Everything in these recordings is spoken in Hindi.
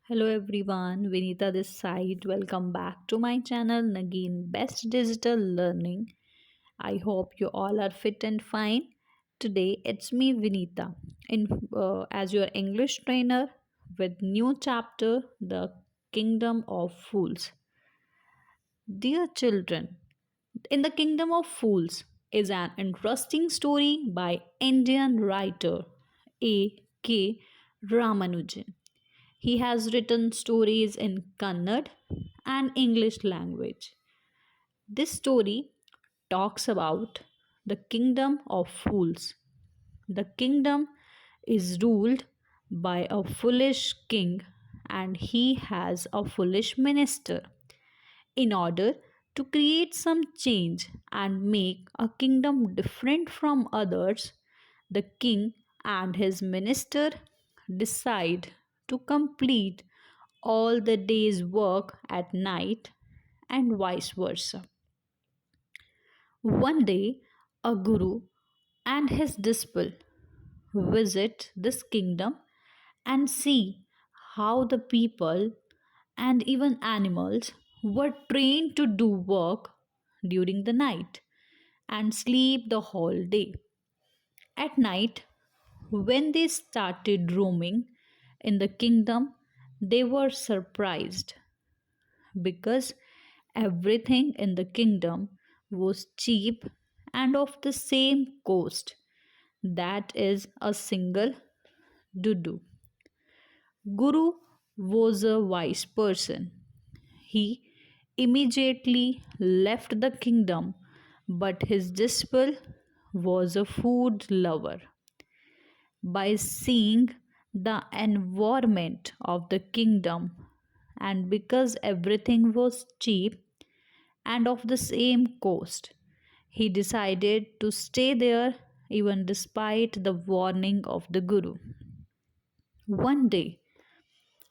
Hello everyone, Vinita this side. Welcome back to my channel Nagin Best Digital Learning. I hope you all are fit and fine. Today it's me Vinita as your English trainer with new chapter The Kingdom of Fools. Dear children, in the Kingdom of Fools is an interesting story by Indian writer A. K. Ramanujan. He has written stories in Kannada and English language. This story talks about the kingdom of fools. The kingdom is ruled by a foolish king and he has a foolish minister. In order to create some change and make a kingdom different from others, the king and his minister decide to complete all the day's work at night and vice versa. One day, a guru and his disciple visit this kingdom and see how the people and even animals were trained to do work during the night and sleep the whole day. At night, when they started roaming in the kingdom, they were surprised because everything in the kingdom was cheap and of the same cost. That is a single dudu. Guru was a wise person. He immediately left the kingdom, but his disciple was a food lover. By seeing the environment of the kingdom, and because everything was cheap and of the same cost, he decided to stay there even despite the warning of the Guru. One day,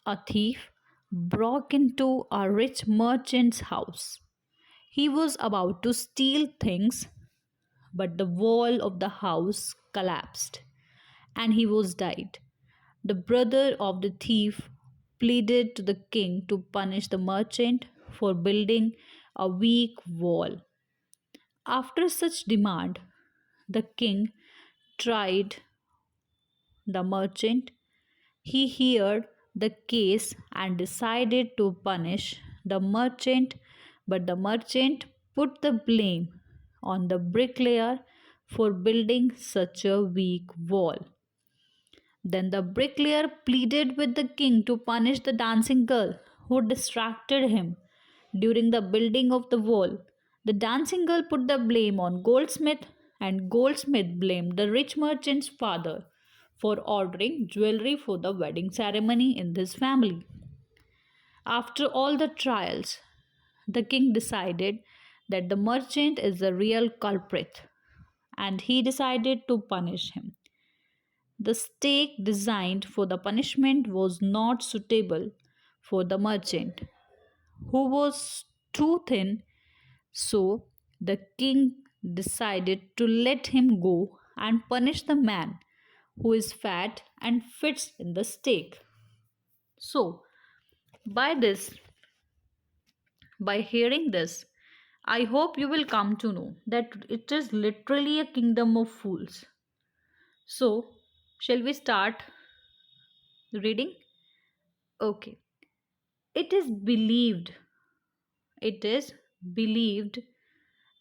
a thief broke into a rich merchant's house. He was about to steal things, but the wall of the house collapsed and he was died. The brother of the thief pleaded to the king to punish the merchant for building a weak wall. After such demand, the king tried the merchant. He heard the case and decided to punish the merchant, but the merchant put the blame on the bricklayer for building such a weak wall. Then the bricklayer pleaded with the king to punish the dancing girl who distracted him during the building of the wall. The dancing girl put the blame on Goldsmith, and Goldsmith blamed the rich merchant's father for ordering jewelry for the wedding ceremony in his family. After all the trials, the king decided that the merchant is the real culprit and he decided to punish him. The stake designed for the punishment was not suitable for the merchant, who was too thin, so the king decided to let him go and punish the man who is fat and fits in the stake. So, by this, by hearing this, I hope you will come to know that it is literally a kingdom of fools. So, shall we start reading? Okay. It is believed, it is believed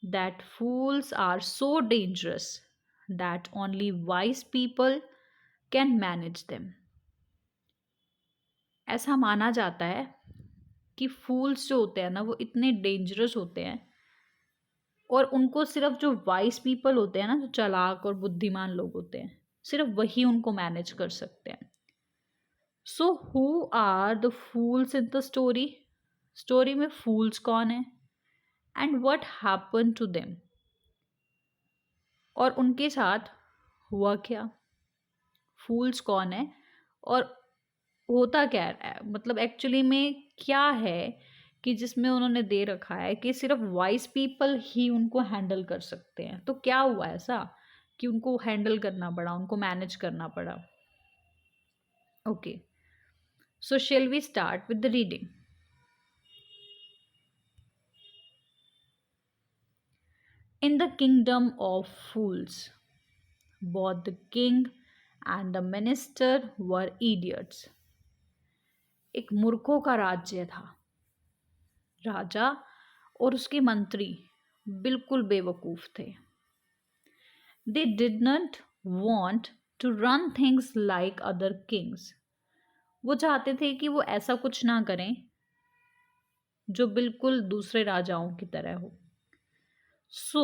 that fools are so dangerous that only wise people can manage them. ऐसा माना जाता है कि फूल्स जो होते हैं ना वो इतने डेंजरस होते हैं और उनको सिर्फ जो वाइज पीपल होते हैं ना जो चालाक और बुद्धिमान लोग होते हैं सिर्फ वही उनको मैनेज कर सकते हैं. So who are the fools in the story. Story में फूल्स कौन है and what happen to them, और उनके साथ हुआ क्या. फूल्स कौन है और होता क्या है, मतलब एक्चुअली में क्या है कि जिसमें उन्होंने दे रखा है कि सिर्फ वाइज पीपल ही उनको हैंडल कर सकते हैं. तो क्या हुआ ऐसा कि उनको हैंडल करना पड़ा, उनको मैनेज करना पड़ा. Okay. So, shall we start with the reading? In the kingdom of fools, both the king and the minister were idiots. एक मूर्खों का राज्य था। राजा और उसके मंत्री बिल्कुल बेवकूफ थे। They did not want to run things like other kings. वो चाहते थे कि वो ऐसा कुछ ना करें जो बिल्कुल दूसरे राजाओं की तरह हो। So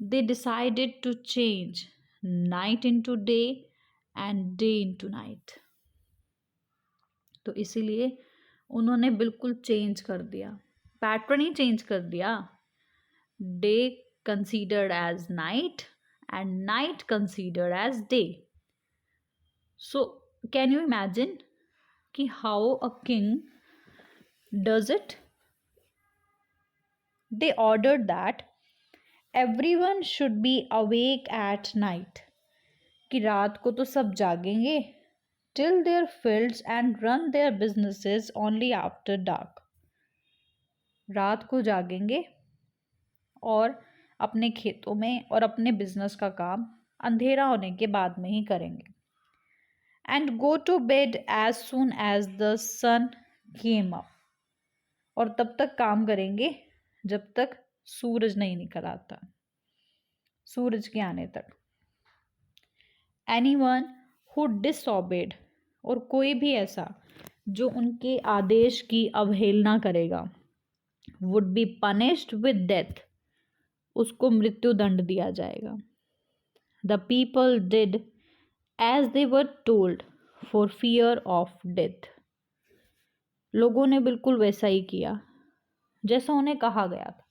they decided to change night into day and day into night. तो इसीलिए उन्होंने बिल्कुल चेंज कर दिया, पैटर्न ही चेंज कर दिया। Day considered as night and night considered as day. So can you imagine कि how a king does it? They ordered that everyone should be awake at night, कि रात को तो सब जागेंगे, till their fields and run their businesses only after dark. रात को जागेंगे और अपने खेतों में और अपने बिजनेस का काम अंधेरा होने के बाद में ही करेंगे। And go to bed as soon as the sun came up. और तब तक काम करेंगे जब तक सूरज नहीं निकल आता, सूरज के आने तक। Anyone who disobeyed, और कोई भी ऐसा जो उनके आदेश की अवहेलना करेगा, would be punished with death, उसको मृत्यु दंड दिया जाएगा। The people did as they were told for fear of death. लोगों ने बिल्कुल वैसा ही किया जैसा उन्हें कहा गया था।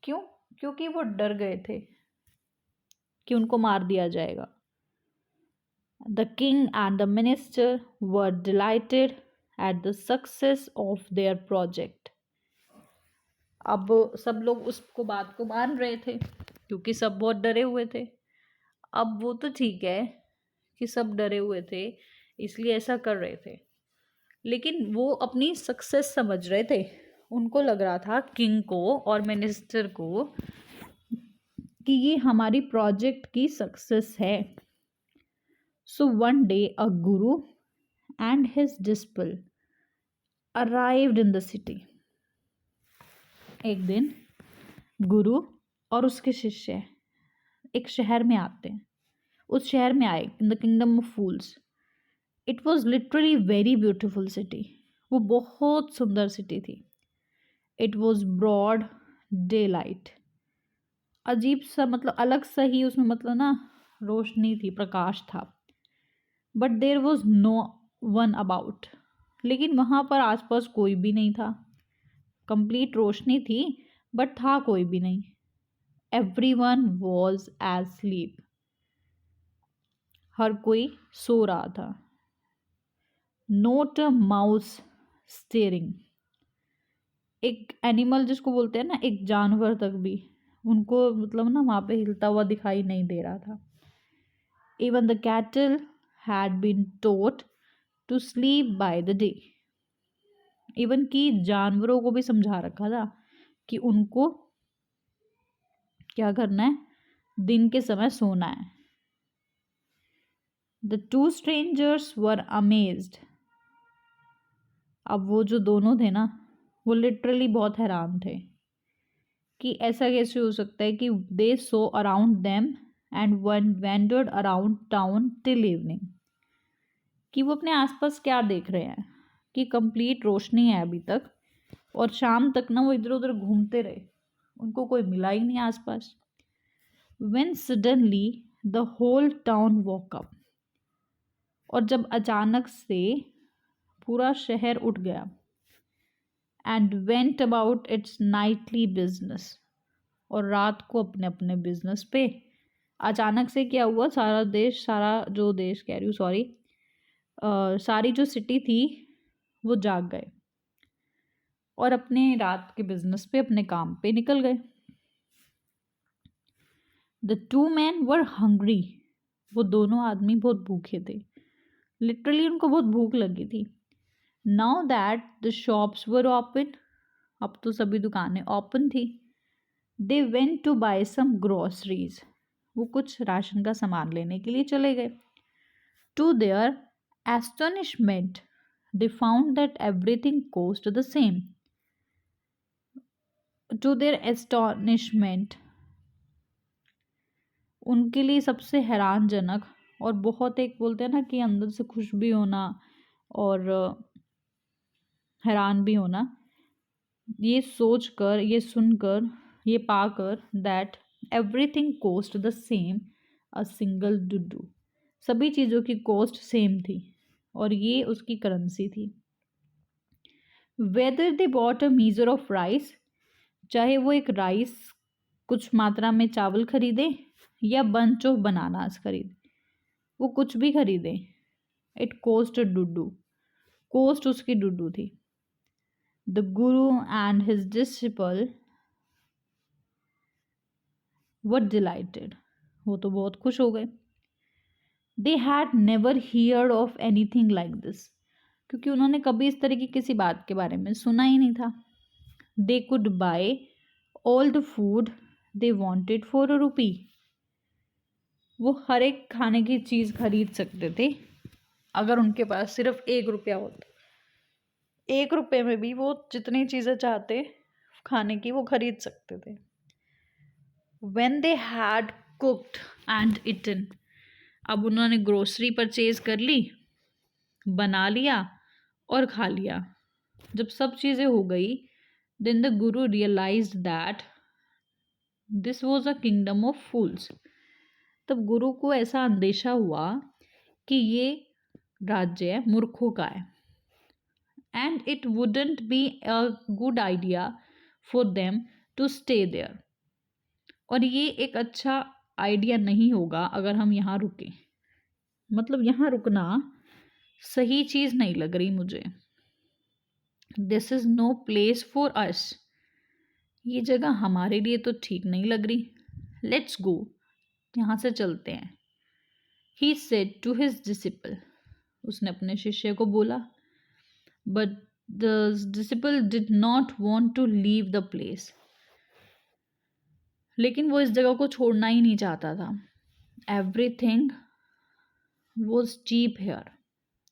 क्यों? क्योंकि वो डर गए थे कि उनको मार दिया जाएगा। The king and the minister were delighted at the success of their project. अब सब लोग उसको बात को मान रहे थे क्योंकि सब बहुत डरे हुए थे। अब वो तो ठीक है कि सब डरे हुए थे इसलिए ऐसा कर रहे थे, लेकिन वो अपनी सक्सेस समझ रहे थे। उनको लग रहा था किंग को और मिनिस्टर को कि ये हमारी प्रोजेक्ट की सक्सेस है। So one day a Guru and his disciple arrived in the city. एक दिन गुरु और उसके शिष्य एक शहर में आते हैं। उस शहर में आए, इन the kingdom of fools. It was literally very beautiful city. वो बहुत सुंदर सिटी थी। It was broad day light. अजीब सा, मतलब अलग सा ही उसमें, मतलब ना रोशनी थी, प्रकाश था। But there was no one about, लेकिन वहाँ पर आसपास कोई भी नहीं था। कंप्लीट रोशनी थी बट था कोई भी नहीं। Everyone was asleep. हर कोई सो रहा था। Not a mouse stirring. एक एनिमल जिसको बोलते हैं ना, एक जानवर तक भी उनको मतलब ना वहाँ पे हिलता हुआ दिखाई नहीं दे रहा था। Even the cattle had been taught to sleep by the day. Even कि जानवरों को भी समझा रखा था कि उनको क्या करना है, दिन के समय सोना है। The two strangers were amazed. अब वो जो दोनों थे ना, वो लिटरली बहुत हैरान थे कि ऐसा कैसे हो सकता है कि they saw around them and wandered around town till evening. कि वो अपने आसपास क्या देख रहे हैं कि कंप्लीट रोशनी है अभी तक, और शाम तक ना वो इधर उधर घूमते रहे, उनको कोई मिला ही नहीं आसपास। When suddenly the whole town woke up. और जब अचानक से पूरा शहर उठ गया। And went about its nightly business. और रात को अपने अपने बिजनेस पे। अचानक से क्या हुआ, सारा देश, सारा जो देश कह रही हूँ सॉरी, सारी जो सिटी थी वो जाग गए और अपने रात के बिजनेस पे, अपने काम पे निकल गए। The two man were hungry. वो दोनों आदमी बहुत भूखे थे। लिटरली उनको बहुत भूख लगी थी। Now that the shops were open, अब तो सभी दुकानें ओपन थी, they went to buy some groceries, वो कुछ राशन का सामान लेने के लिए चले गए। To their astonishment they found that everything cost the same. To their astonishment, उनके लिए सबसे हैरानजनक और बहुत एक बोलते हैं ना कि अंदर से खुश भी होना और हैरान भी होना, ये सोचकर, ये सुनकर, ये पाकर that everything cost the same a single डुडू, सभी चीज़ों की कॉस्ट सेम थी और ये उसकी करेंसी थी। Whether they bought a measure of rice, चाहे वो एक राइस कुछ मात्रा में चावल खरीदे या बंच ऑफ बनानास खरीदे, वो कुछ भी खरीदे, it coast a Dudu, coast उसकी डुडू थी। The Guru and his disciple were dilated, वो तो बहुत खुश हो गए। They had never heard of anything like this, क्योंकि उन्होंने कभी इस तरह की किसी बात के बारे में सुना ही नहीं था। They could buy all the food they wanted for a rupee, वो हर एक खाने की चीज़ खरीद सकते थे अगर उनके पास सिर्फ 1 रुपया होता। 1 रुपये में भी वो जितनी चीज़ें चाहते खाने की वो खरीद सकते थे। When they had cooked and eaten, अब उन्होंने ग्रोसरी परचेज कर ली, बना लिया और खा लिया। जब सब चीज़ें हो गई, then the guru realized that this was a kingdom of fools, तब गुरु को ऐसा अंदेशा हुआ कि ये राज्य मूर्खों का है, and it wouldn't be a good idea for them to stay there, और ये एक अच्छा आइडिया नहीं होगा अगर हम यहाँ रुकें, मतलब यहाँ रुकना सही चीज़ नहीं लग रही मुझे। This is no place for us, ये जगह हमारे लिए तो ठीक नहीं लग रही। लेट्स गो, यहाँ से चलते हैं। He said to his disciple, उसने अपने शिष्य को बोला। But the disciple did not want to leave the place, लेकिन वो इस जगह को छोड़ना ही नहीं चाहता था। एवरीथिंग वॉज चीप हेयर,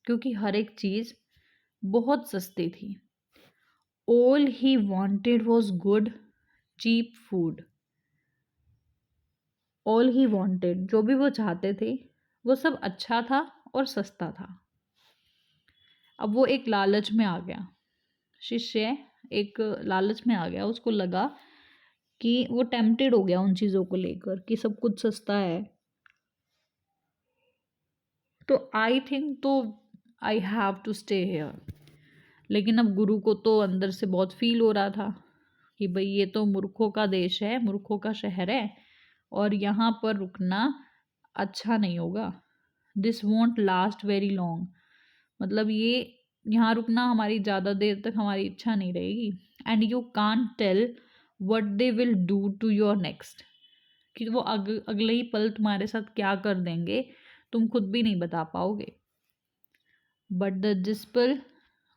क्योंकि हर एक चीज़ बहुत सस्ती थी। All he wanted was good cheap food, all he wanted, जो भी वो चाहते थे वो सब अच्छा था और सस्ता था। अब वो एक लालच में आ गया, शिष्य एक लालच में आ गया, उसको लगा कि वो टेम्प्टेड हो गया उन चीज़ों को लेकर कि सब कुछ सस्ता है, तो आई थिंक तो I have to stay here. लेकिन अब गुरु को तो अंदर से बहुत फील हो रहा था कि भाई ये तो मूर्खों का देश है, मूर्खों का शहर है और यहाँ पर रुकना अच्छा नहीं होगा। This want last very long, मतलब ये यहाँ रुकना हमारी ज़्यादा देर तक हमारी इच्छा नहीं रहेगी। And you can't tell what they will do to your next, कि वो अगले ही पल तुम्हारे साथ क्या कर देंगे तुम खुद भी नहीं बता पाओगे। But the disciple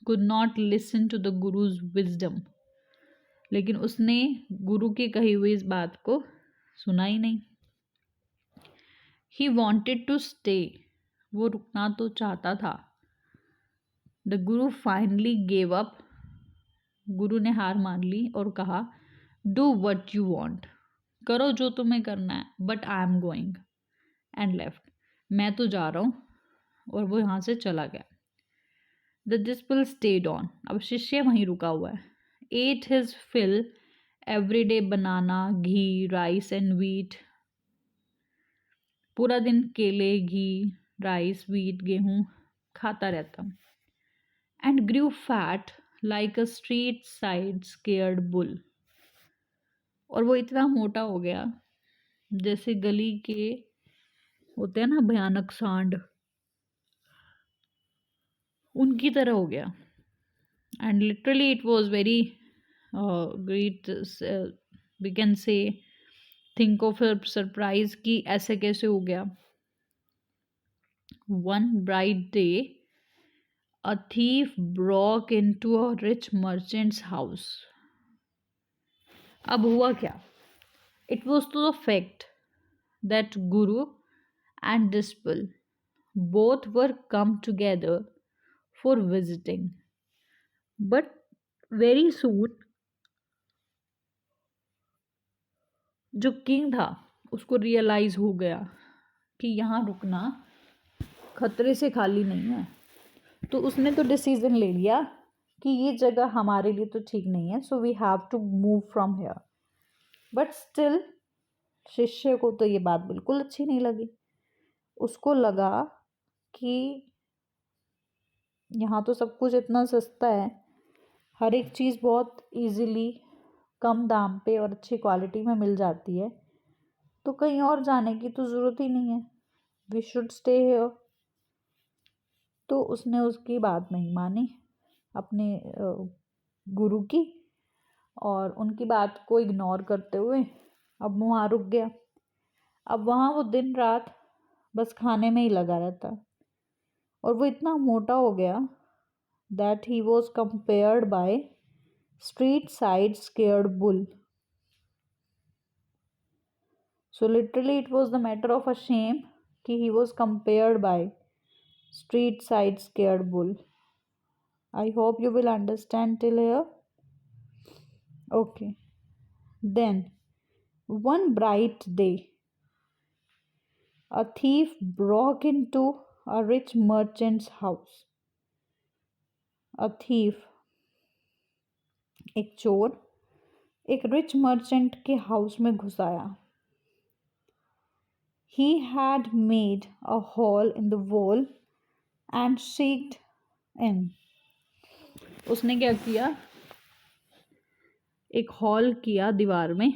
could not listen to the gurus wisdom, लेकिन उसने गुरु की कही हुई इस बात को सुना ही नहीं। He wanted to stay, वो रुकना तो चाहता था। The guru finally gave up, गुरु ने हार मान ली और कहा do what you want, करो जो तुम्हें करना है, but I am going, and left, मैं तो जा रहा हूँ, और वो यहाँ से चला गया। The disciple stayed on, अब शिष्य वहीं रुका हुआ है। Ate his fill every day, banana, ghee, rice and wheat, पूरा दिन केले, घी, राइस, व्हीट, गेहूँ खाता रहता। And grew fat like a street side scared bull, और वो इतना मोटा हो गया जैसे गली के होते हैं ना भयानक सांड, उनकी तरह हो गया। And literally it was very great, we can say, think of a surprise कि ऐसे कैसे हो गया। One bright day A thief broke into a rich merchant's house. अब हुआ क्या? It was to the fact that Guru and Dispel both were come together for visiting. But very soon जो किंग था उसको रियलाइज हो गया कि यहाँ रुकना खतरे से खाली नहीं है, तो उसने तो डिसीजन ले लिया कि ये जगह हमारे लिए तो ठीक नहीं है, so we have to move from here. But still शिष्य को तो ये बात बिल्कुल अच्छी नहीं लगी। उसको लगा कि यहाँ तो सब कुछ इतना सस्ता है, हर एक चीज़ बहुत इजीली कम दाम पे और अच्छी क्वालिटी में मिल जाती है, तो कहीं और जाने की तो ज़रूरत ही नहीं है, वी शुड स्टे हियर। तो उसने उसकी बात नहीं मानी अपने गुरु की, और उनकी बात को इग्नोर करते हुए अब वहाँ रुक गया। अब वहाँ वो दिन रात बस खाने में ही लगा रहता, और वो इतना मोटा हो गया that he was compared by street side scared bull. So literally it was the matter of a shame कि he was compared by street side scared bull. I hope you will understand till here. Okay. Then, one bright day, a thief broke into a rich merchant's house. A thief, एक चोर, एक रिच मर्चेंट के हाउस में घुस आया। He had made a hole in the wall and sneaked in. उसने क्या किया? एक हॉल किया दीवार में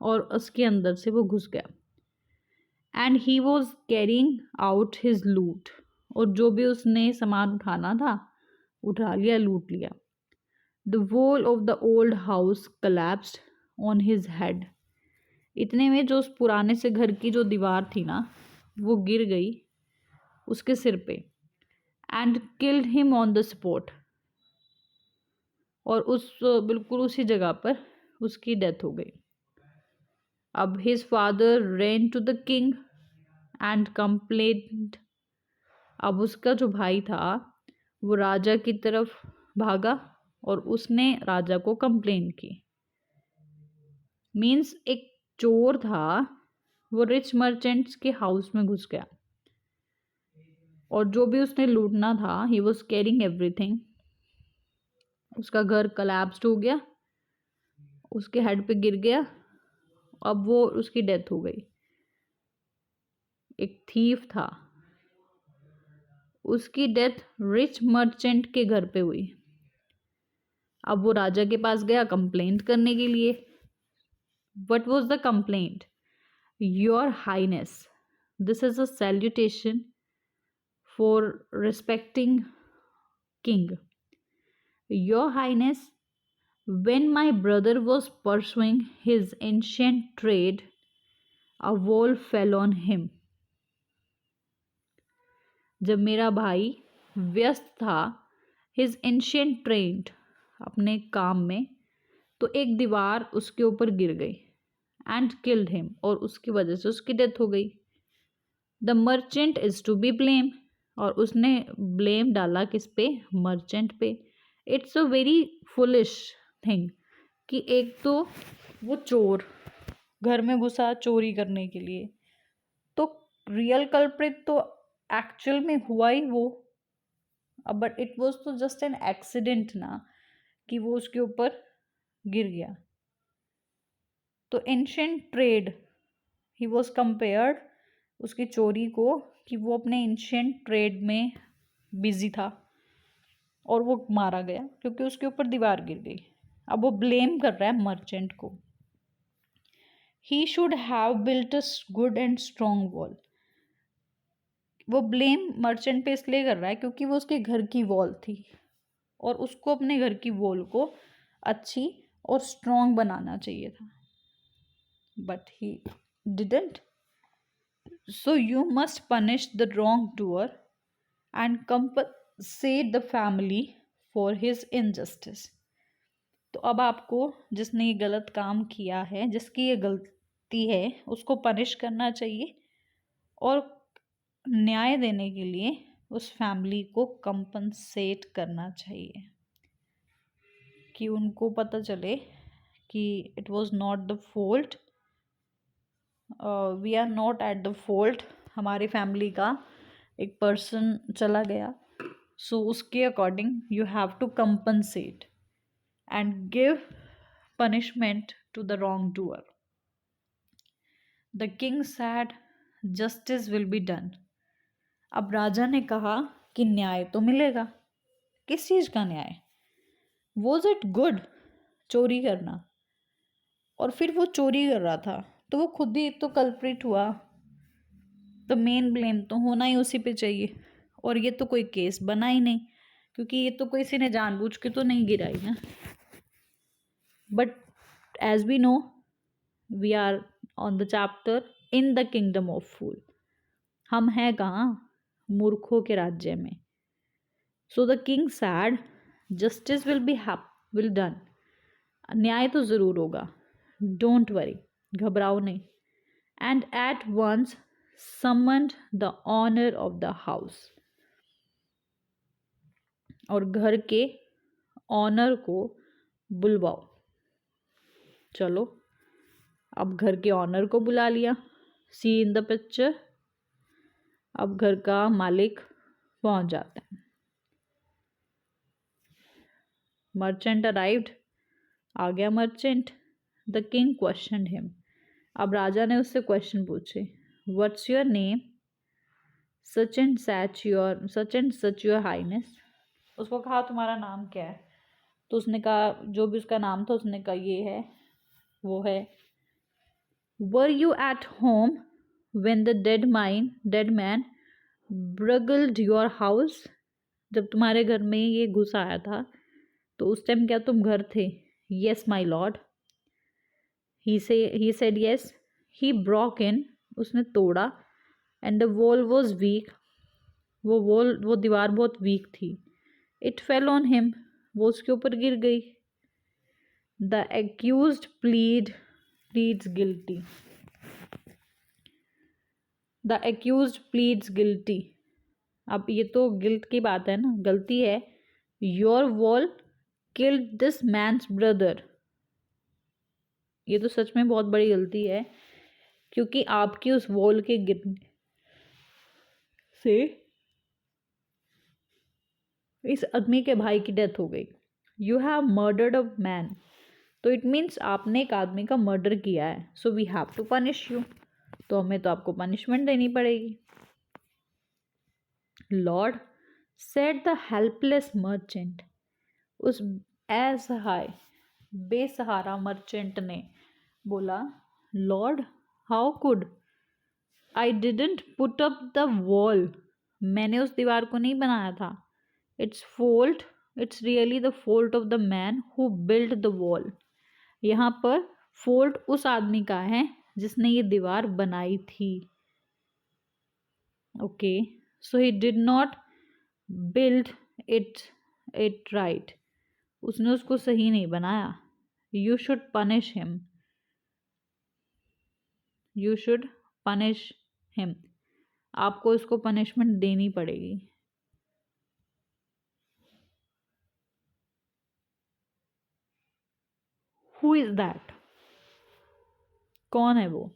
और उसके अंदर से वो घुस गया। And he was carrying out his लूट, और जो भी उसने सामान उठाना था उठा लिया, लूट लिया। The wall of the old house collapsed on his head. इतने में जो उस पुराने से घर की जो दीवार थी ना, वो गिर गई उसके सिर पे। And killed him on the spot, और उस बिल्कुल उसी जगह पर उसकी डेथ हो गई। अब his father ran to the king and complaint. अब उसका जो भाई था वो राजा की तरफ भागा और उसने राजा को कंप्लेंट की। मीन्स एक चोर था, वो रिच मर्चेंट्स के हाउस में घुस गया और जो भी उसने लूटना था, ही वॉज कैरिंग एवरीथिंग। उसका घर कलैप्स्ड हो गया, उसके हेड पे गिर गया, अब वो उसकी डेथ हो गई। एक थीफ था, उसकी डेथ रिच मर्चेंट के घर पे हुई। अब वो राजा के पास गया कंप्लेंट करने के लिए। What was the complaint? Your Highness, this is a salutation for respecting king. Your Highness, when my brother was pursuing his ancient trade, a wall fell on him. जब मेरा भाई व्यस्त था his ancient trade, अपने काम में, तो एक दीवार उसके ऊपर गिर गई। एंड किल्ड हिम, और उसकी वजह से उसकी डेथ हो गई। The merchant is to be blame, और उसने ब्लेम डाला किस पे? मर्चेंट पे। It's a very foolish thing कि एक तो वो चोर घर में घुसा चोरी करने के लिए, तो रियल कल्प्रिट तो एक्चुअल में हुआ ही वो, बट इट वॉज तो जस्ट एन एक्सीडेंट ना, कि वो उसके ऊपर गिर गया। तो ancient trade, he was compared, उसकी चोरी को, कि वो अपने एंशिएंट ट्रेड में बिजी था और वो मारा गया क्योंकि उसके ऊपर दीवार गिर गई। अब वो ब्लेम कर रहा है मर्चेंट को। He should have built a good and strong wall. वो ब्लेम मर्चेंट पे इसलिए कर रहा है क्योंकि वो उसके घर की वॉल थी और उसको अपने घर की वॉल को अच्छी और स्ट्रॉन्ग बनाना चाहिए था, but he didn't. So you must punish the wrongdoer and compensate the family for his injustice. तो अब आपको जिसने ये गलत काम किया है, जिसकी ये गलती है, उसको पनिश करना चाहिए और न्याय देने के लिए उस फैमिली को कंपनसेट करना चाहिए कि उनको पता चले कि it was not the fault, we are not at the fault, हमारी फैमिली का एक पर्सन चला गया, सो उसके according you have to compensate and give punishment to the wrong doer. The king said justice will be done. अब राजा ने कहा कि न्याय तो मिलेगा. किस चीज़ का न्याय? वॉज इट गुड चोरी करना? और फिर वो चोरी कर रहा था तो वो खुद ही तो कल्प्रिट हुआ, तो मेन ब्लेम तो होना ही उसी पे चाहिए. और ये तो कोई केस बना ही नहीं, क्योंकि ये तो किसी ने जानबूझ के तो नहीं गिराई ना. But as we know, we are on the chapter in the kingdom of fool. हम हैं कहाँ? मूर्खों के राज्य में. So the king said justice will done. न्याय तो ज़रूर होगा, डोंट वरी, घबराओ नहीं. And at once summoned the owner of the house. और घर के ऑनर को बुलवाओ. चलो, अब घर के ऑनर को बुला लिया. सी इन द पिक्चर. अब घर का मालिक पहुंच जाता है. Merchant arrived. आ गया merchant. The king questioned him. अब राजा ने उससे क्वेश्चन पूछे. What's your name? Such and such your highness. उसको कहा तुम्हारा नाम क्या है? तो उसने कहा, जो भी उसका नाम था उसने कहा ये है, वो है. Were you at home when the dead man burgled your house. जब तुम्हारे घर में ये घुस आया था तो उस टाइम क्या तुम घर थे? Yes my lord. He said yes. He broke in. उसने तोड़ा. And the wall was weak. वो दीवार बहुत वीक थी. It fell on him. वो उसके ऊपर गिर गई. The accused pleads guilty. The accused pleads guilty. अब ये तो गिल्ट की बात है ना, गलती है. Your wall killed this man's brother. ये तो सच में बहुत बड़ी गलती है, क्योंकि आपकी उस वॉल के गिरने से इस आदमी के भाई की डेथ हो गई. You have murdered a man. तो इट मीन्स आपने एक आदमी का मर्डर किया है. So we have to punish you. तो हमें तो आपको पनिशमेंट देनी पड़ेगी. Lord said the helpless merchant. उस असहाय बेसहारा मर्चेंट ने बोला, lord how could. I didn't put up the wall. मैंने उस दीवार को नहीं बनाया था. It's really the fault of the man who build the wall. यहाँ पर फॉल्ट उस आदमी का है जिसने ये दीवार बनाई थी. Okay, so he did not build it right. उसने उसको सही नहीं बनाया. You should punish him. You should punish him. आपको इसको पनिशमेंट देनी पड़ेगी. Who is that? कौन है वो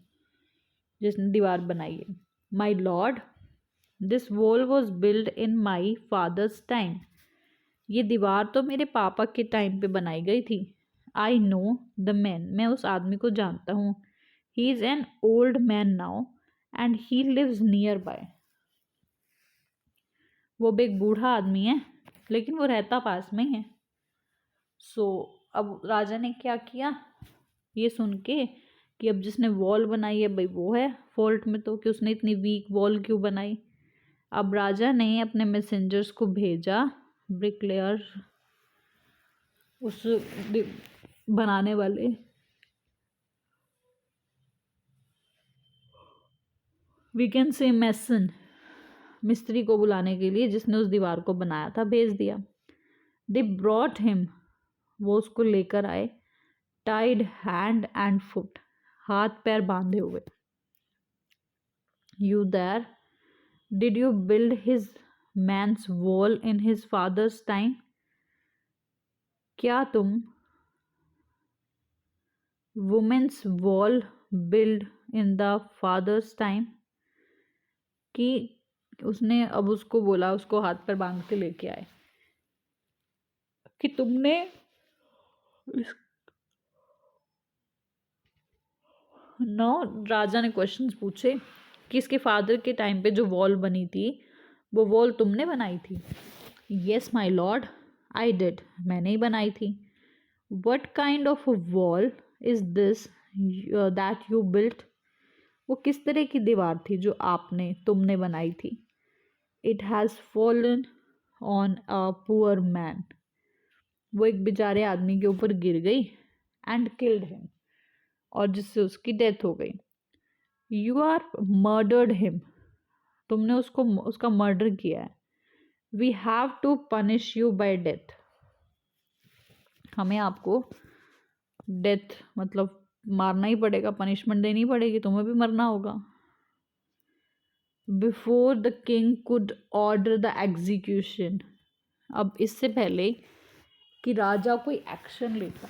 जिसने दीवार बनाई है? My lord, this wall was build in my father's time. ये दीवार तो मेरे पापा के टाइम पे बनाई गई थी. I know the man. मैं उस आदमी को जानता हूँ. He is an old man now and he lives nearby. वो भी एक बूढ़ा आदमी है, लेकिन वो रहता पास में ही है. सो अब राजा ने क्या किया, ये सुन के कि अब जिसने वॉल बनाई है भाई वो है फॉल्ट में, तो कि उसने इतनी वीक वॉल क्यों बनाई. अब राजा ने अपने मैसेंजर्स को भेजा, ब्रिकलेयर, उस बनाने वाले, वी कैन से मैसन, मिस्त्री को बुलाने के लिए जिसने उस दीवार को बनाया था भेज दिया। दे ब्रॉट हिम, वो उसको लेकर आए, टाइड हैंड एंड फुट, हाथ पैर बांधे हुए। You there, did you build his man's wall in his father's time, क्या तुम women's wall build in the father's time, कि उसने अब उसको बोला, उसको हाथ पर बांध के लेके आए कि तुमने नो, राजा ने क्वेश्चंस पूछे कि इसके फादर के टाइम पे जो वॉल बनी थी वो वॉल तुमने बनाई थी। Yes my Lord, I did, मैंने ही बनाई थी। What kind of wall is this that you built, वो किस तरह की दीवार थी जो तुमने बनाई थी। It has fallen on a poor man, वो एक बेचारे आदमी के ऊपर गिर गई, एंड किल्ड हिम, और जिससे उसकी डेथ हो गई। यू आर मर्डर्ड हिम, तुमने उसका मर्डर किया है। We have to punish you by death, हमें आपको डेथ मतलब मारना ही पड़ेगा, पनिशमेंट देनी पड़ेगी, तुम्हें भी मरना होगा। Before the king could order the execution, अब इससे पहले कि राजा कोई एक्शन लेता,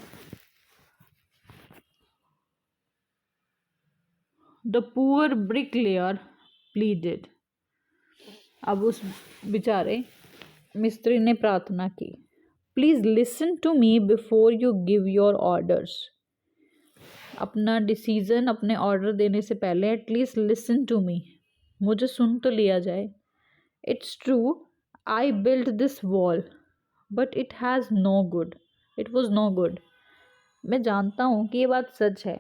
द पुअर ब्रिकलेयर प्लीडेड, अब उस बेचारे मिस्त्री ने प्रार्थना की, please listen to me before you give your orders, अपना डिसीजन, अपने ऑर्डर देने से पहले एटलीस्ट लिसन टू मी, मुझे सुन तो लिया जाए। It's true I build this wall but it has no good, it was no good, मैं जानता हूँ कि ये बात सच है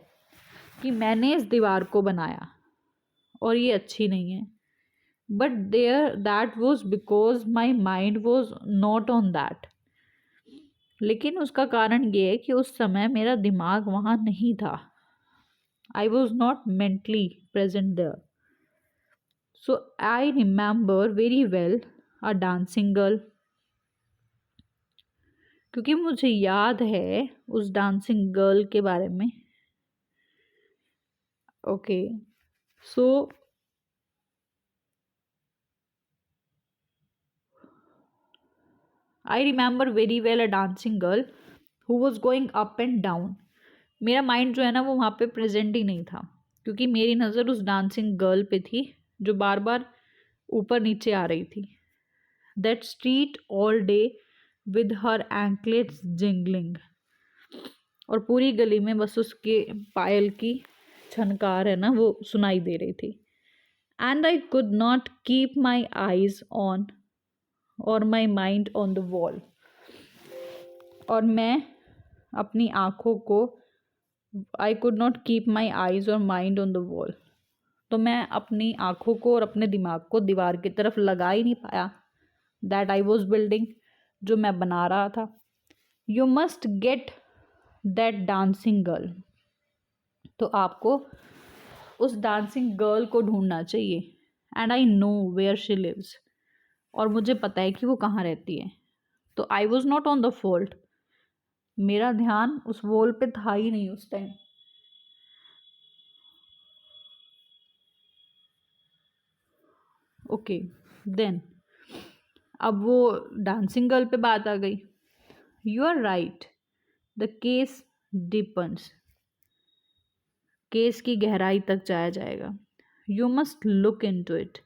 कि मैंने इस दीवार को बनाया और ये अच्छी नहीं है, but there that was because my mind was not on that, लेकिन उसका कारण ये है कि उस समय मेरा दिमाग वहाँ नहीं था, I was not mentally present there. So I remember very well a dancing girl, क्योंकि मुझे याद है उस डांसिंग गर्ल के बारे में। Okay, so I remember very well a dancing girl who was going up and down, मेरा माइंड जो है ना वो वहाँ पे प्रेजेंट ही नहीं था, क्योंकि मेरी नज़र उस डांसिंग गर्ल पे थी जो बार बार ऊपर नीचे आ रही थी। That street all day with her anklets jingling, और पूरी गली में बस उसके पायल की छनकार है ना वो सुनाई दे रही थी। And I could not keep my eyes on और my mind on the wall, और मैं अपनी आँखों को, I could not keep my eyes और माइंड ऑन द वॉल, तो मैं अपनी आँखों को और अपने दिमाग को दीवार की तरफ लगा ही नहीं पाया, दैट आई वॉज बिल्डिंग, जो मैं बना रहा था। You must get that dancing girl, तो आपको उस डांसिंग गर्ल को ढूंढना चाहिए। And I know where she lives, और मुझे पता है कि वो कहाँ रहती है। तो आई was not on the fault, मेरा ध्यान उस वॉल पे था ही नहीं उस टाइम। ओके देन, अब वो डांसिंग गर्ल पे बात आ गई। You are right, the case depends, case की गहराई तक जाया जाएगा। You must look into it,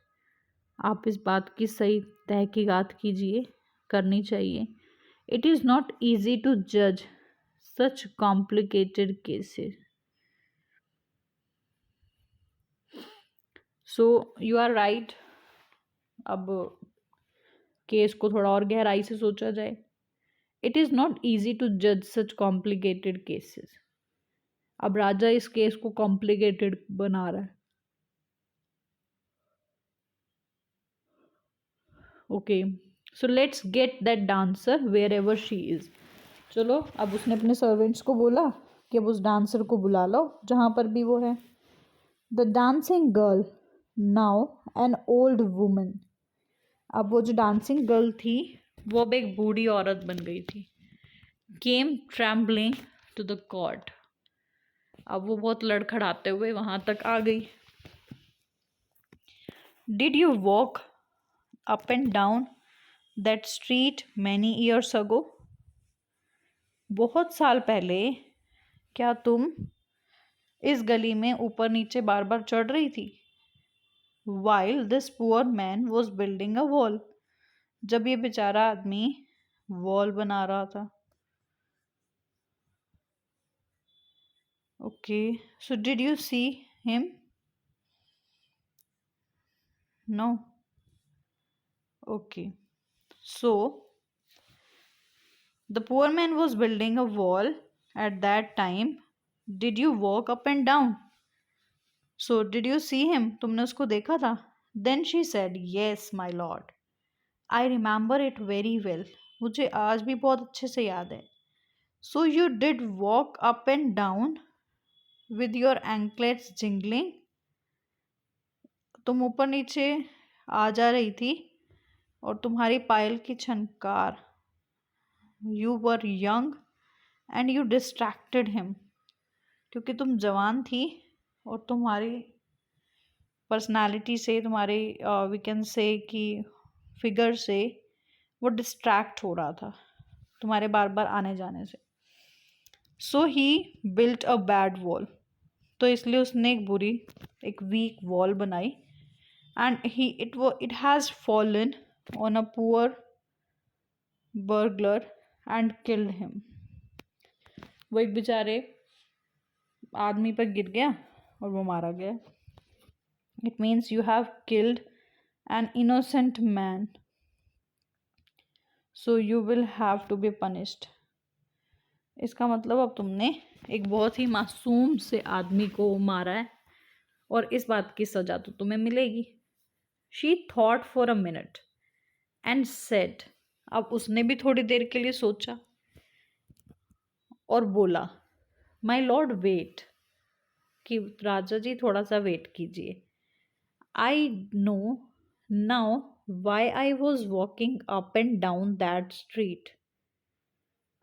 आप इस बात की सही तहकीकात कीजिए, करनी चाहिए। It is not easy to जज such complicated cases, so you are right, अब केस को थोड़ा और गहराई से सोचा जाए। It is not easy to जज सच कॉम्प्लिकेटेड केसेस, अब राजा इस केस को कॉम्प्लिकेटेड बना रहा है। Okay, so let's get that dancer wherever she is, चलो अब उसने अपने सर्वेंट्स को बोला कि अब उस डांसर को बुला लो जहाँ पर भी वो है। The dancing girl, now an old woman, अब वो जो डांसिंग गर्ल थी वो अब एक बूढ़ी औरत बन गई थी। केम ट्रैम्बलिंग टू द कॉर्ट। अब वो बहुत लड़खड़ाते हुए वहां तक आ गई। Did you walk up and down that street many years ago? बहुत साल पहले क्या तुम इस गली में ऊपर नीचे बार बार चढ़ रही थी? While this poor man was building a wall, जब ये बेचारा आदमी वॉल बना रहा था। Okay, so did you see him? No. Okay, so the poor man was building a wall at that time. Did you walk up and down? So did you see him? तुमने उसको देखा था? Then she said, Yes, my lord. I remember it very well. मुझे आज भी बहुत अच्छे से याद है। So you did walk up and down with your anklets jingling? तुम ऊपर नीचे आ जा रही थी और तुम्हारी पायल की Chhankar. You were young and you distracted him. क्योंकि तुम जवान थी और तुम्हारी पर्सनालिटी से, तुम्हारी वी कैन से कि फिगर से वो डिस्ट्रैक्ट हो रहा था तुम्हारे बार बार आने जाने से। सो ही बिल्ट अ बैड वॉल। तो इसलिए उसने एक वीक वॉल बनाई। And it has fallen on a poor burglar and killed him. वो एक बेचारे आदमी पर गिर गया और वो मारा गया। It means you have killed an innocent man, so you will have to be punished. इसका मतलब अब तुमने एक बहुत ही मासूम से आदमी को मारा है और इस बात की सजा तो तुम्हें मिलेगी। She thought for a minute and said. अब उसने भी थोड़ी देर के लिए सोचा और बोला, माई लॉर्ड वेट, कि राजा जी थोड़ा सा वेट कीजिए। I know now why I was walking up and down that street.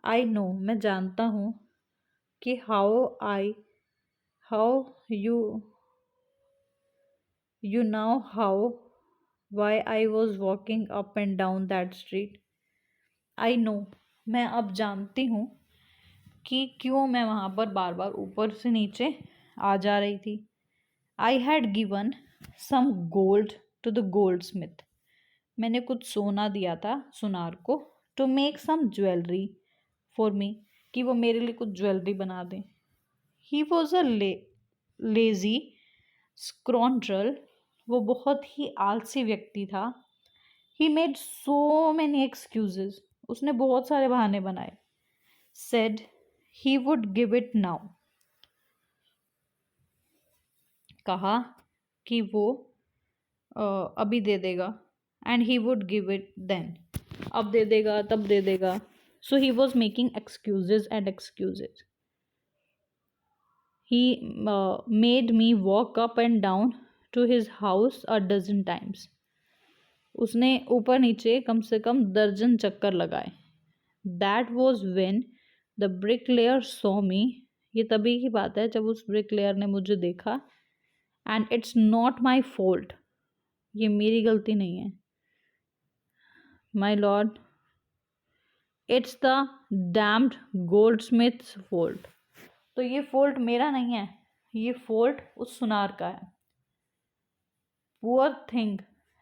I know, मैं जानता हूँ कि how you know how why I was walking up and down that street. I know, मैं अब जानती हूँ कि क्यों मैं वहाँ पर बार बार ऊपर से नीचे आ जा रही थी। I had given some gold to the goldsmith. मैंने कुछ सोना दिया था सुनार को, to make some jewelry for me, कि वो मेरे लिए कुछ ज्वेलरी बना दें। He was a lazy scoundrel. वो बहुत ही आलसी व्यक्ति था। He made so many excuses. उसने बहुत सारे बहाने बनाए। Said he would give it now. कहा कि वो अभी दे देगा। And he would give it then. अब दे देगा, तब दे देगा। So he was making excuses and excuses. He made me walk up and down to his house a dozen times. उसने ऊपर नीचे कम से कम दर्जन चक्कर लगाए। That was when the bricklayer saw me. ये तभी की बात है जब उस bricklayer ने मुझे देखा। And it's not my fault. ये मेरी गलती नहीं है। My lord, it's the damned goldsmith's fault. तो ये फॉल्ट मेरा नहीं है, ये फॉल्ट उस सुनार का है। Poor thing,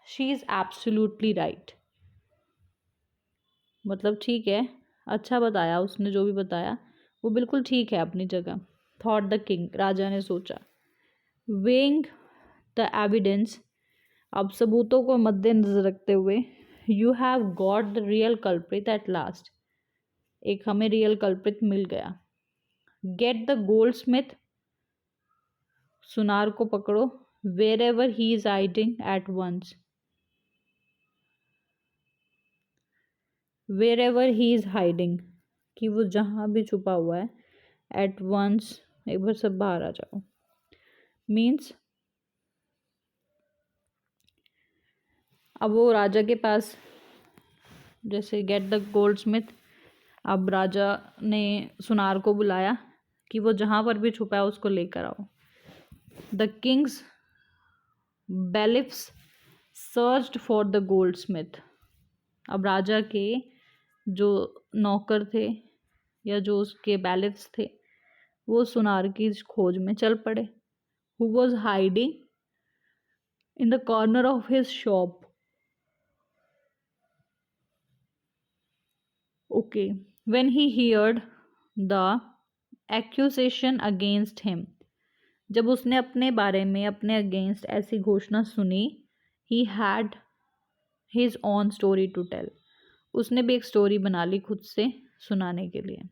she is absolutely right. मतलब ठीक है, अच्छा बताया उसने, जो भी बताया वो बिल्कुल ठीक है अपनी जगह। Thought the king, राजा ने सोचा। Weighing the evidence, अब सबूतों को मद्देनजर रखते हुए, you have got the real culprit at last. एक हमें रियल कल्प्रिट मिल गया। Get the goldsmith, सुनार को पकड़ो, wherever he is hiding at once. Wherever he is hiding, कि वो जहाँ भी छुपा हुआ है। At once, एक बार सब बाहर आ जाओ। Means अब वो राजा के पास, जैसे गेट द गोल्ड स्मिथ, अब राजा ने सुनार को बुलाया कि वो जहाँ पर भी छुपा है उसको लेकर आओ। The king's bailiffs searched for the goldsmith. अब राजा के जो नौकर थे या जो उसके बैलिफ्स थे वो सुनार की खोज में चल पड़े। Who was hiding in the corner of his shop. Okay, when he heard the accusation against him, जब उसने अपने बारे में अपने अगेंस्ट ऐसी घोषणा सुनी, he had his own story to tell, उसने भी एक स्टोरी बना ली खुद से सुनाने के लिए।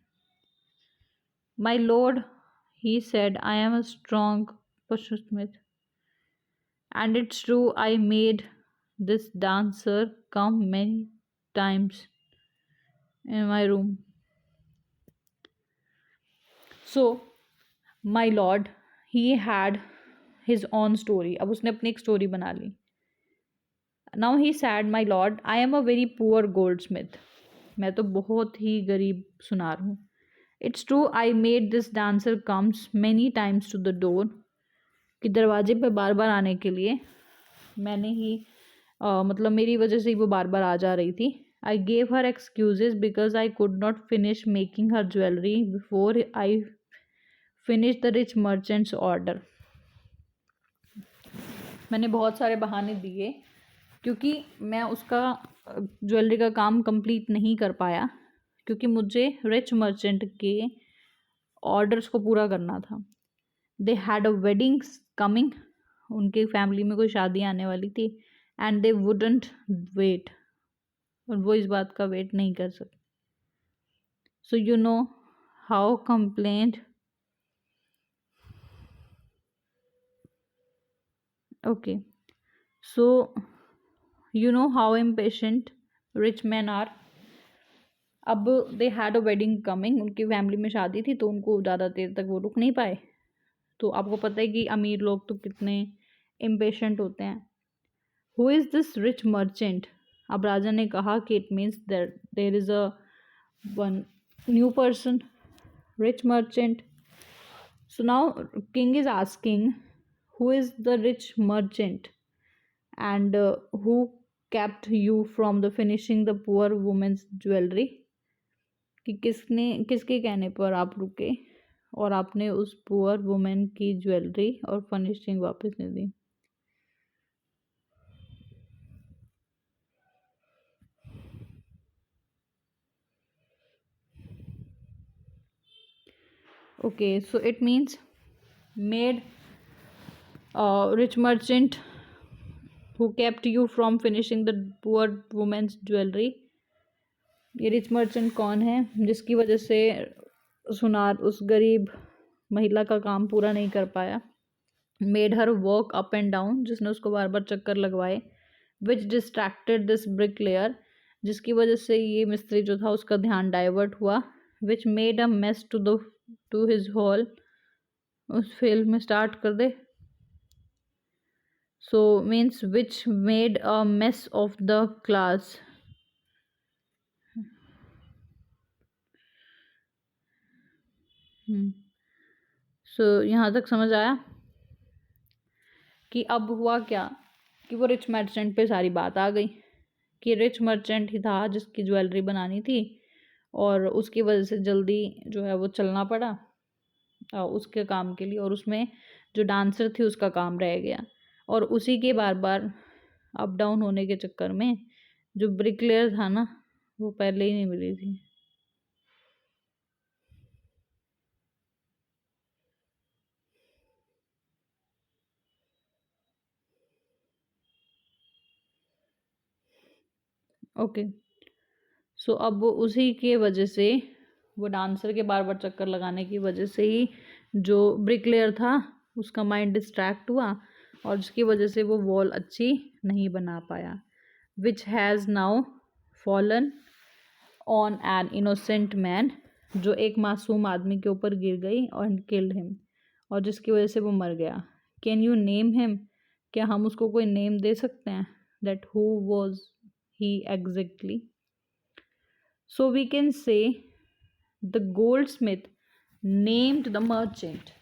माई lord, he said, I am a strong Purushottam, and it's true, I made this dancer come many times in my room. So my lord, he had his own story, अब उसने अपनी एक स्टोरी बना ली। Now he said, my lord, I am a very poor goldsmith, मैं तो बहुत ही गरीब सुनार हूँ। It's true, I made this dancer comes many times to the door, कि दरवाजे पे बार बार आने के लिए मैंने ही मतलब मेरी वजह से ही वो बार बार आ जा रही थी। I gave her excuses because I could not finish making her jewellery before I finish the rich merchants order. मैंने बहुत सारे बहाने दिए क्योंकि मैं उसका ज्वेलरी का काम कंप्लीट नहीं कर पाया, क्योंकि मुझे रिच मर्चेंट के ऑर्डर्स को पूरा करना था। दे हैड अ वेडिंग कमिंग, उनके फैमिली में कोई शादी आने वाली थी, एंड दे वुडंट वेट, और वो इस बात का वेट नहीं कर सकते। So you know how complaint, okay, so you know how impatient rich man are. अब they had a wedding coming, उनकी फैमिली में शादी थी तो उनको ज़्यादा देर तक वो रुक नहीं पाए। तो आपको पता है कि अमीर लोग तो कितने इम्पेशेंट होते हैं। Who is this rich merchant, अब राजा ने कहा कि it means that there is a one new person, rich merchant. So now king is asking, who is the rich merchant and who kept you from the finishing the poor woman's jewelry, कि किसने किसके कहने पर आप रुके और आपने उस पुअर वुमेन की ज्वेलरी और फर्निशिंग वापस नहीं दी। Okay, so it means made rich merchant who kept you from finishing the poor woman's jewelry। ये रिच मर्चेंट कौन है? जिसकी वजह से सुनार उस गरीब महिला का काम पूरा नहीं कर पाया। Made her walk up and down, जिसने उसको बार बार चक्कर लगवाए। विच डिस्ट्रैक्टेड दिस ब्रिक लेयर, जिसकी वजह से ये मिस्त्री जो था उसका ध्यान डाइवर्ट हुआ। Which made a mess to his hall, उस फिल्म में स्टार्ट कर दे। So means which made a mess of the class. So यहाँ तक समझ आया कि अब हुआ क्या, कि वो रिच मर्चेंट पे सारी बात आ गई कि रिच मर्चेंट ही था जिसकी ज्वेलरी बनानी थी और उसकी वजह से जल्दी जो है वो चलना पड़ा उसके काम के लिए, और उसमें जो डांसर थी उसका काम रह गया, और उसी के बार बार अप डाउन होने के चक्कर में जो ब्रिकलेयर था ना वो पहले ही नहीं मिली थी। ओके, सो अब वो उसी के वजह से, वो डांसर के बार बार चक्कर लगाने की वजह से ही जो ब्रिकलेयर था उसका माइंड डिस्ट्रैक्ट हुआ और जिसकी वजह से वो वॉल अच्छी नहीं बना पाया। Which has now fallen on an innocent man, जो एक मासूम आदमी के ऊपर गिर गई और किल्ड हिम, और जिसकी वजह से वो मर गया। कैन यू नेम हिम, क्या हम उसको कोई नेम दे सकते हैं? that who was he exactly. So we can say the goldsmith named the merchant.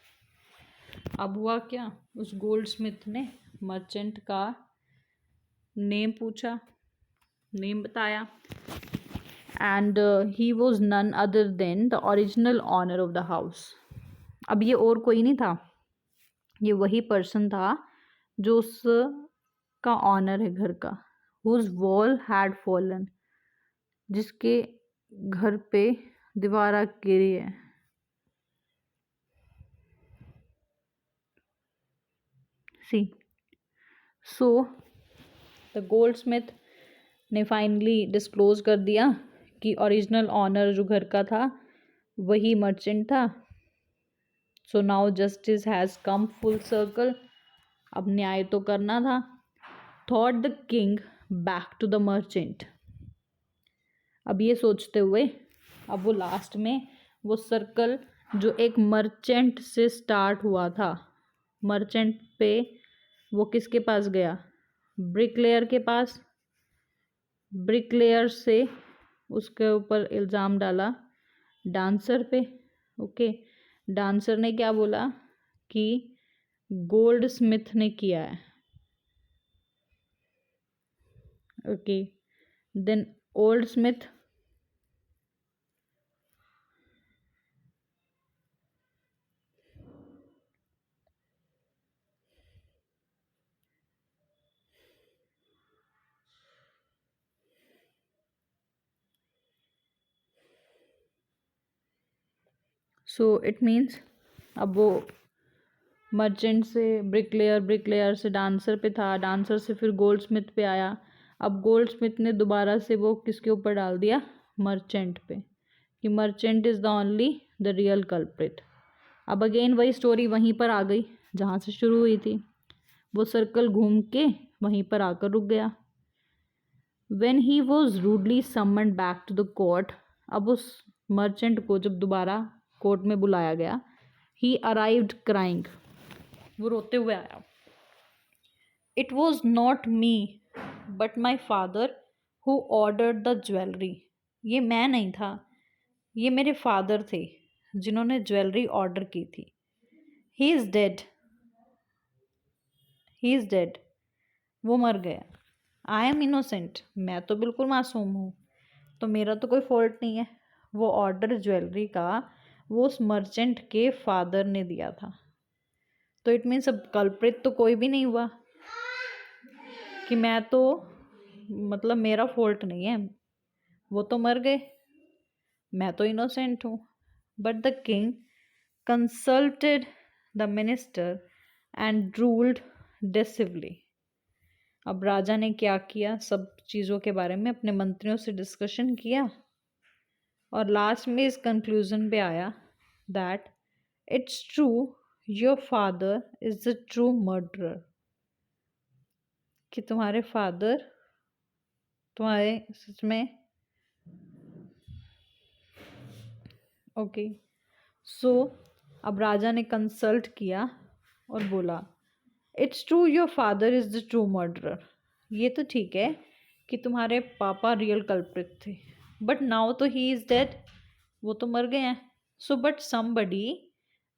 अब हुआ क्या, उस गोल्डस्मिथ ने मर्चेंट का नेम पूछा, नेम बताया, and he was none other than the original owner of the house. अब ये और कोई नहीं था, ये वही पर्सन था जो उसका ऑनर है घर का. हुज वॉल हैड फॉलन, जिसके घर पे दीवार गिरी है. सी, सो द गोल्डस्मिथ ने फाइनली डिस्क्लोज कर दिया कि ओरिजिनल ऑनर जो घर का था वही मर्चेंट था. So now justice has come full circle. अब न्याय तो करना था. Thought the king back to the merchant. अब ये सोचते हुए, अब वो लास्ट में वो सर्कल जो एक मर्चेंट से स्टार्ट हुआ था, मर्चेंट पे वो किसके पास गया, ब्रिकलेयर के पास. ब्रिकलेयर से उसके ऊपर इल्ज़ाम डाला डांसर पे. ओके, डांसर ने क्या बोला कि गोल्ड स्मिथ ने किया है. Okay, then old Smith so it means अब वो मर्चेंट से ब्रिकलेयर, ब्रिकलेयर से डांसर पे था, डांसर से फिर गोल्ड स्मिथ पे आया. अब गोल्ड स्मिथ ने दोबारा से वो किसके ऊपर डाल दिया, मर्चेंट पे, कि merchant is the only the real culprit. अब अगेन वही स्टोरी वहीं पर आ गई जहाँ से शुरू हुई थी. वो सर्कल घूम के वहीं पर आकर रुक गया. When he was rudely summoned back to the court, अब उस मर्चेंट को जब दोबारा कोर्ट में बुलाया गया, he arrived crying, वो रोते हुए आया. It was not me but my father who ordered the jewelry. ये मैं नहीं था, ये मेरे फादर थे जिन्होंने ज्वेलरी ऑर्डर की थी. He is dead. He is dead. वो मर गया. आई एम इनोसेंट, मैं तो बिल्कुल मासूम हूँ, तो मेरा तो कोई फॉल्ट नहीं है. वो ऑर्डर ज्वेलरी का वो उस मर्चेंट के फादर ने दिया था. तो इट मीन्स अब कल्प्रिट तो कोई भी नहीं हुआ, कि मैं तो मतलब मेरा फॉल्ट नहीं है, वो तो मर गए, मैं तो इनोसेंट हूँ. But the king consulted the minister and ruled decisively. अब राजा ने क्या किया, सब चीज़ों के बारे में अपने मंत्रियों से डिस्कशन किया और लास्ट में इस कंक्लूजन पे आया that it's true your father is the true murderer, कि तुम्हारे फादर तुम्हारे सच में. ओके, सो अब राजा ने कंसल्ट किया और बोला it's true your father is the true murderer. ये तो ठीक है कि तुम्हारे पापा रियल कल्प्रिट थे, बट नाउ तो ही इज़ डेड, वो तो मर गए हैं. So but somebody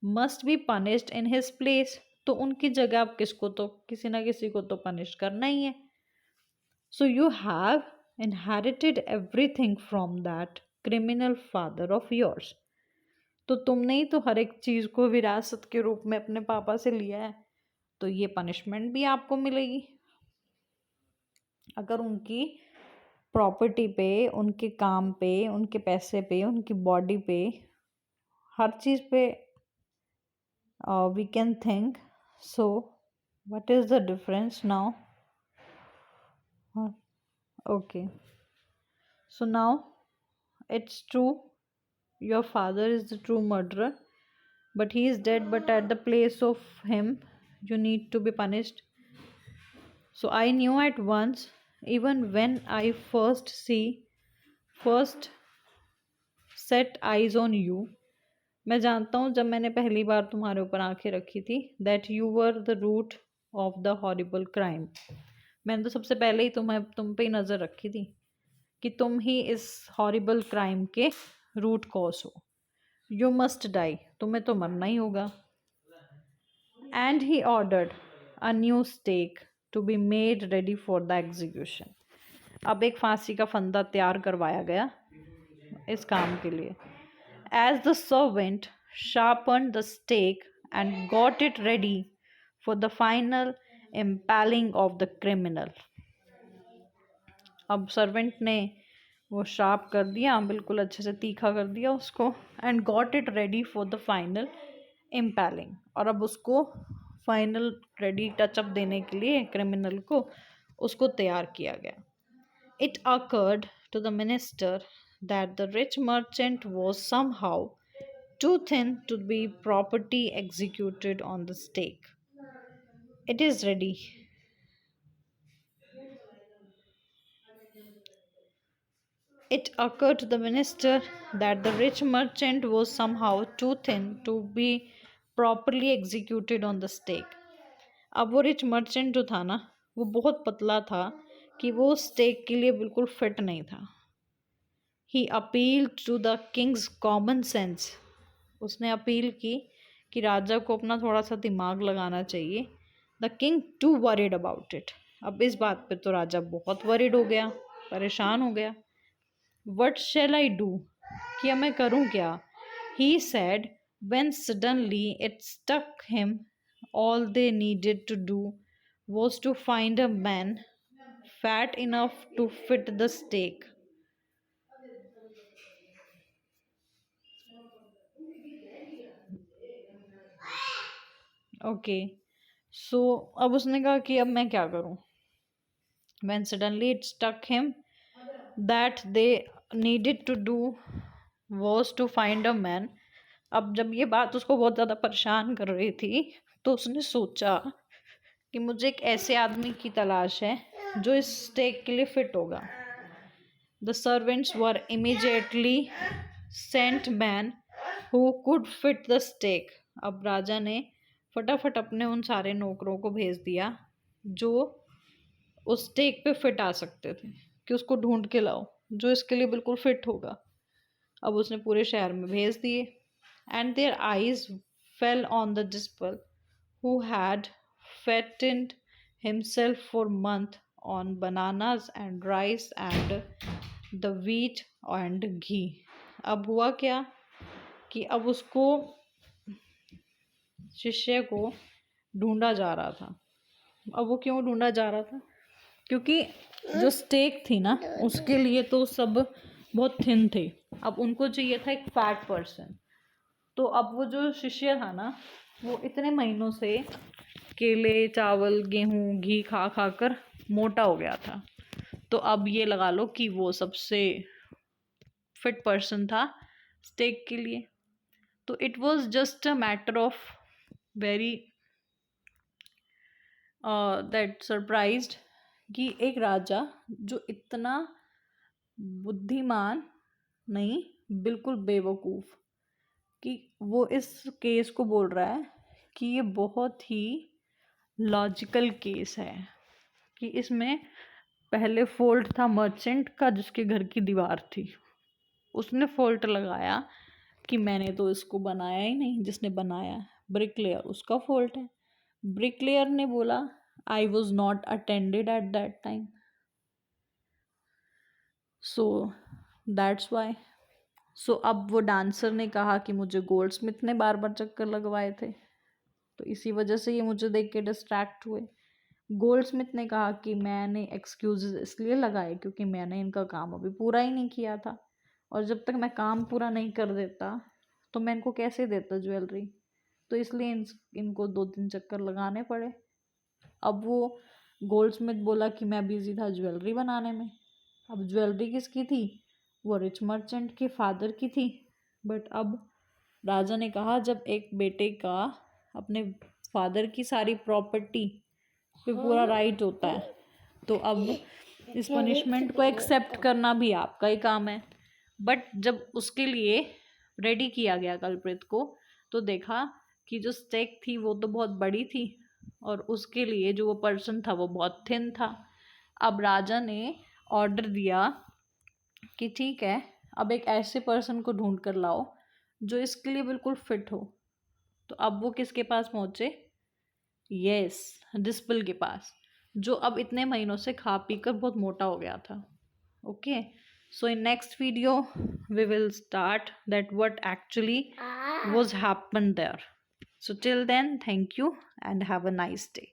must be punished in his place, तो उनकी जगह अब किसको तो किसी ना किसी को तो पनिश करना ही है. So you have inherited everything from that criminal father of yours. तो तुमने ही तो हर एक चीज़ को विरासत के रूप में अपने पापा से लिया है, तो ये पनिशमेंट भी आपको मिलेगी. अगर उनकी प्रॉपर्टी पे, उनके काम पे, उनके पैसे पे, उनकी बॉडी पे, हर चीज़ पे we can think. So what is the difference now? Okay, so now it's true your father is the true murderer, but he is dead, but at the place of him you need to be punished. So I knew at once, even when I first set eyes on you, मैं जानता हूँ जब मैंने पहली बार तुम्हारे ऊपर आंखें रखी थी, that you were the root of the horrible crime, मैंने तो सबसे पहले ही तुम पे ही नज़र रखी थी कि तुम ही इस हॉरिबल क्राइम के रूट कॉज हो। यू मस्ट डाई, तुम्हें तो मरना ही होगा। And he ordered a new stake to be made ready for the execution. अब एक फांसी का फंदा तैयार करवाया गया इस काम के लिए। As the servant sharpened the stake and got it ready for the final impaling of the criminal। अब सर्वेंट ने वो शार्प कर दिया, बिल्कुल अच्छे से तीखा कर दिया उसको, and got it ready for the final impaling, और अब उसको फाइनल रेडी टचअप देने के लिए क्रिमिनल को उसको तैयार किया गया। It occurred to the minister that the rich merchant was somehow too thin to be properly executed on the stake. It is ready. It occurred to the minister that the rich merchant was somehow too thin to be properly executed on the stake. अब वो रिच मर्चेंट जो था ना, वो बहुत पतला था कि वो स्टेक के लिए बिल्कुल फिट नहीं था। He appealed to the king's common sense. उसने अपील की कि राजा को अपना थोड़ा सा दिमाग लगाना चाहिए। The king to worried about it. अब इस बात पे तो राजा बहुत वरीड हो गया, परेशान हो गया। वट शेल आई डू, कि मैं करूँ क्या? He said when suddenly it stuck him all they needed to do was to find a man fat enough to fit the stake. Okay, so अब उसने कहा कि अब मैं क्या करूं। When suddenly it struck him that they needed to do was to find a man। अब जब ये बात उसको बहुत ज़्यादा परेशान कर रही थी तो उसने सोचा कि मुझे एक ऐसे आदमी की तलाश है जो इस स्टेक के लिए फिट होगा। The servants were immediately sent man who could fit the stake। अब राजा ने फटाफट अपने उन सारे नौकरों को भेज दिया जो उस स्टेक पे फिट आ सकते थे, कि उसको ढूंढ के लाओ जो इसके लिए बिल्कुल फिट होगा। अब उसने पूरे शहर में भेज दिए। And their eyes fell on the disciple who had fattened himself for month on bananas and rice and the wheat and ghee। अब हुआ क्या कि अब उसको शिष्य को ढूंढा जा रहा था। अब वो क्यों ढूंढा जा रहा था? क्योंकि जो स्टेक थी ना उसके लिए तो सब बहुत थिन थे, अब उनको चाहिए था एक फैट पर्सन। तो अब वो जो शिष्य था ना वो इतने महीनों से केले, चावल, गेहूं, घी खा खा कर मोटा हो गया था। तो अब ये लगा लो कि वो सबसे फिट पर्सन था स्टेक के लिए। तो it was just a matter of very that surprised कि एक राजा जो इतना बुद्धिमान नहीं, बिल्कुल बेवकूफ़, कि वो इस केस को बोल रहा है कि ये बहुत ही लॉजिकल केस है, कि इसमें पहले फॉल्ट था मर्चेंट का जिसके घर की दीवार थी। उसने फॉल्ट लगाया कि मैंने तो इसको बनाया ही नहीं, जिसने बनाया ब्रिकलेयर उसका फॉल्ट है। ब्रिकलेयर ने बोला I was not attended at that time, so that's why. So अब वो डांसर ने कहा कि मुझे गोल्ड स्मिथ ने बार बार चक्कर लगवाए थे, तो इसी वजह से ये मुझे देख के डिस्ट्रैक्ट हुए। गोल्ड स्मिथ ने कहा कि मैंने एक्सक्यूजेस इसलिए लगाए क्योंकि मैंने इनका काम अभी पूरा ही नहीं किया था, और जब तक मैं काम पूरा नहीं कर देता तो मैं इनको कैसे देता ज्वेलरी, तो इसलिए इनको 2-3 चक्कर लगाने पड़े। अब वो गोल्ड स्मिथ बोला कि मैं बिजी था ज्वेलरी बनाने में। अब ज्वेलरी किसकी थी? वो रिच मर्चेंट के फादर की थी। बट अब राजा ने कहा जब एक बेटे का अपने फादर की सारी प्रॉपर्टी पे पूरा राइट होता है तो अब इस पनिशमेंट को एक्सेप्ट करना भी आपका ही काम है। बट जब उसके लिए रेडी किया गया कल्प्रिट को तो देखा कि जो स्टेक थी वो तो बहुत बड़ी थी और उसके लिए जो वो पर्सन था वो बहुत थिन था। अब राजा ने ऑर्डर दिया कि ठीक है, अब एक ऐसे पर्सन को ढूंढ कर लाओ जो इसके लिए बिल्कुल फिट हो। तो अब वो किसके पास पहुंचे? यस, डिस्पल के पास, जो अब इतने महीनों से खा पी कर बहुत मोटा हो गया था। Okay, so in next video we will start that what actually was happened there. So till then, thank you and have a nice day.